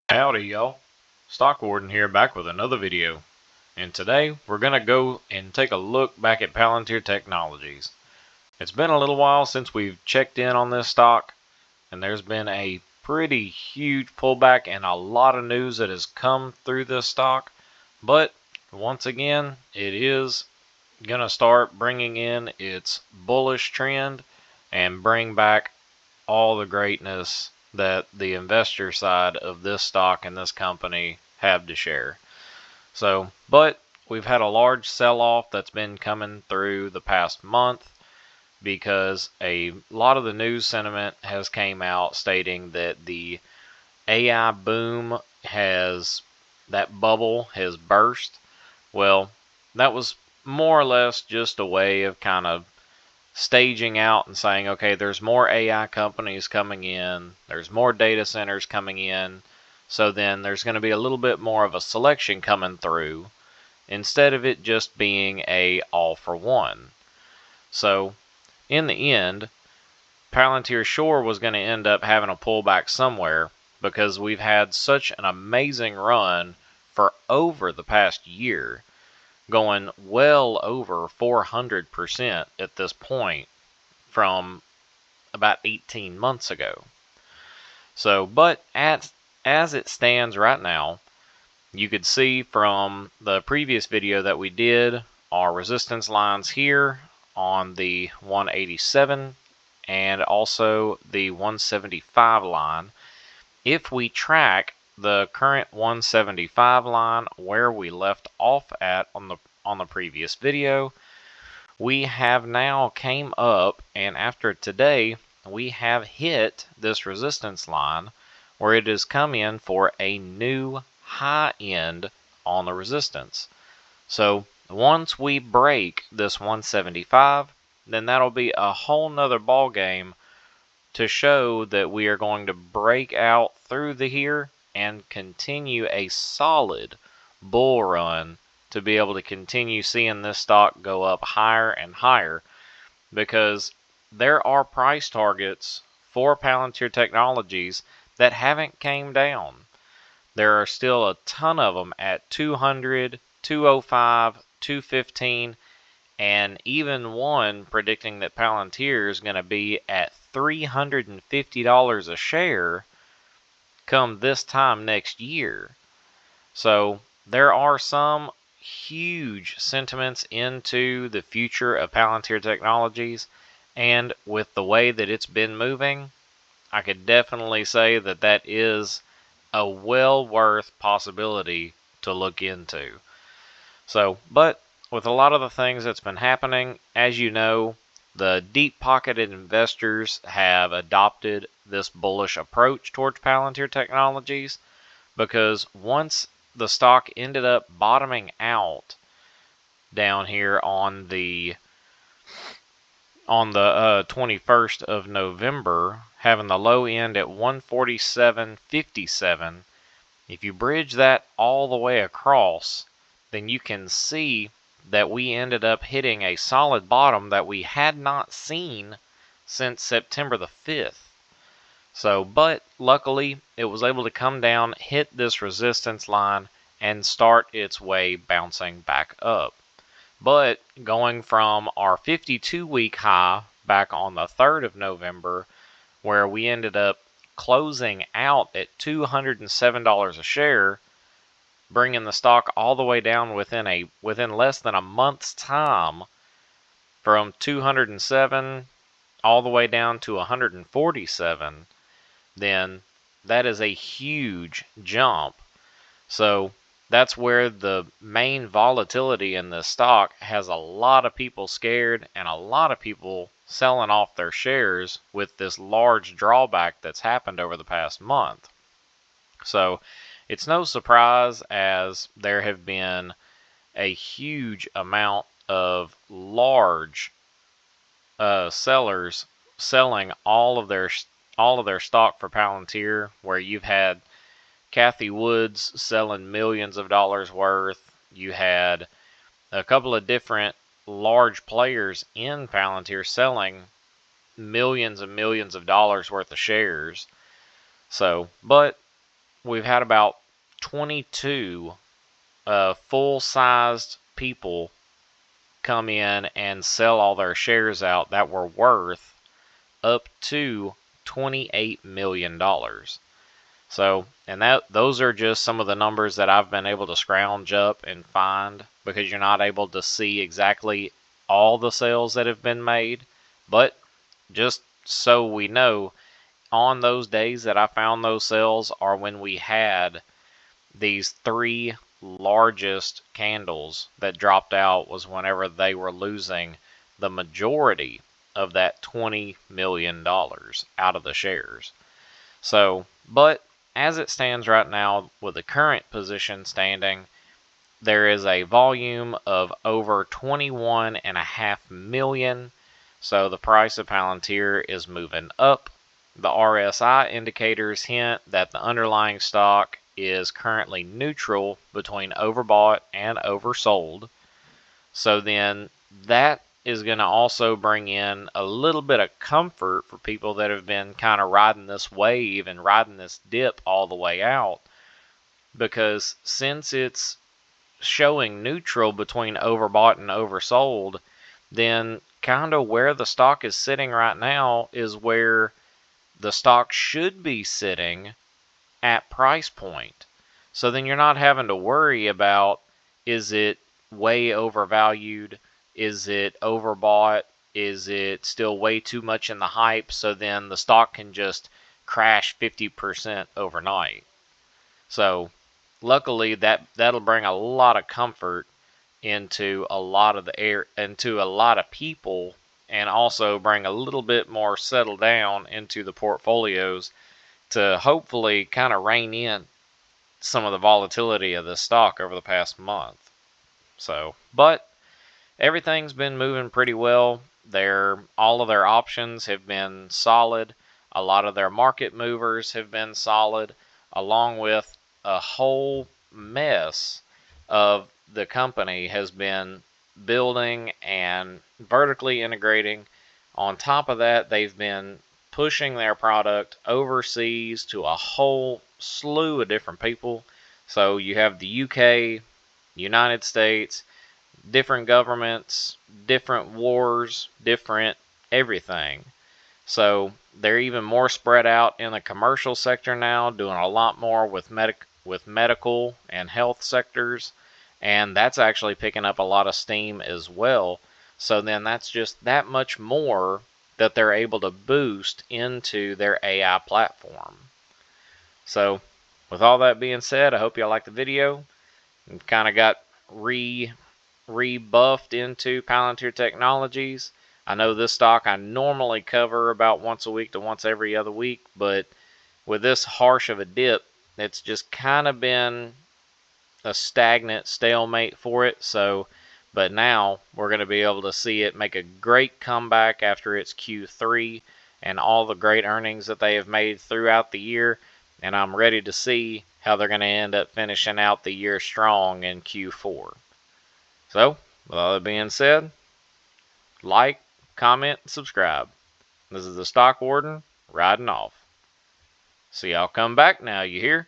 Howdy y'all, Stock Warden here, back with another video, and today we're gonna go and take a look back at Palantir Technologies. It's been a little while since we've checked in on this stock, and there's been a pretty huge pullback and a lot of news that has come through this stock, but once again it is gonna start bringing in its bullish trend and bring back all the greatness that the investor side of this stock and this company have to share. So, but we've had a large sell-off that's been coming through the past month because a lot of the news sentiment has came out stating that the AI boom that bubble has burst. Well, that was more or less just a way of kind of staging out and saying, okay, there's more AI companies coming in, there's more data centers coming in, so then there's going to be a little bit more of a selection coming through instead of it just being a all for one. So in the end, Palantir Shore was going to end up having a pullback somewhere because we've had such an amazing run for over the past year, going well over 400% at this point from about 18 months ago. So, but as it stands right now, you could see from the previous video that we did our resistance lines here on the 187 and also the 175 line. If we track the current 175 line where we left off at on the previous video, we have now came up, and after today we have hit this resistance line where it has come in for a new high end on the resistance. So once we break this 175, then that'll be a whole nother ball game to show that we are going to break out through the here and continue a solid bull run to be able to continue seeing this stock go up higher and higher, because there are price targets for Palantir Technologies that haven't came down. There are still a ton of them at 200, 205, 215, and even one predicting that Palantir is going to be at $350 a share come this time next year. So there are some huge sentiments into the future of Palantir Technologies, and with the way that it's been moving, I could definitely say that that is a well worth possibility to look into. So, but with a lot of the things that's been happening, as you know, the deep-pocketed investors have adopted this bullish approach towards Palantir Technologies, because once the stock ended up bottoming out down here on the 21st of November, having the low end at 147.57, if you bridge that all the way across, then you can see that we ended up hitting a solid bottom that we had not seen since September the 5th. So, but luckily it was able to come down, hit this resistance line, and start its way bouncing back up. But going from our 52-week high back on the 3rd of November, where we ended up closing out at $207 a share, bringing the stock all the way down within less than a month's time, from 207 all the way down to 147, then that is a huge jump. So that's where the main volatility in this stock has a lot of people scared and a lot of people selling off their shares with this large drawback that's happened over the past month. So it's no surprise, as there have been a huge amount of large sellers selling all of their stock for Palantir, where you've had Kathy Woods selling millions of dollars worth. You had a couple of different large players in Palantir selling millions and millions of dollars worth of shares. So, but we've had about 22 full-sized people come in and sell all their shares out that were worth up to $28 million. So, and those are just some of the numbers that I've been able to scrounge up and find, because you're not able to see exactly all the sales that have been made. But just so we know, on those days that I found those sales are when we had these three largest candles that dropped out, was whenever they were losing the majority of that $20 million out of the shares. So, but as it stands right now, with the current position standing, there is a volume of over 21.5 million. So the price of Palantir is moving up. The RSI indicators hint that the underlying stock is currently neutral between overbought and oversold. So then that is going to also bring in a little bit of comfort for people that have been kind of riding this wave and riding this dip all the way out, because since it's showing neutral between overbought and oversold, then kind of where the stock is sitting right now is where the stock should be sitting at price point. So then you're not having to worry about, is it way overvalued? Is it overbought? Is it still way too much in the hype? So then the stock can just crash 50% overnight. So luckily that'll bring a lot of comfort into a lot of into a lot of people, and also bring a little bit more settle down into the portfolios to hopefully kind of rein in some of the volatility of this stock over the past month. So, but everything's been moving pretty well. All of their options have been solid. A lot of their market movers have been solid, along with a whole mess of the company has been building and vertically integrating. On top of that, they've been pushing their product overseas to a whole slew of different people. So you have the UK, United States, different governments, different wars, different everything. So they're even more spread out in the commercial sector now, doing a lot more with medical and health sectors, and that's actually picking up a lot of steam as well. So then that's just that much more that they're able to boost into their AI platform. So with all that being said, I hope y'all liked the video and kind of got rebuffed into Palantir Technologies. I know this stock I normally cover about once a week to once every other week, but with this harsh of a dip, it's just kind of been a stagnant stalemate for it. So, but now we're going to be able to see it make a great comeback after its Q3 and all the great earnings that they have made throughout the year. And I'm ready to see how they're going to end up finishing out the year strong in Q4. So, with all that being said, like, comment, and subscribe. This is the Stock Warden riding off. So y'all come back now, you hear?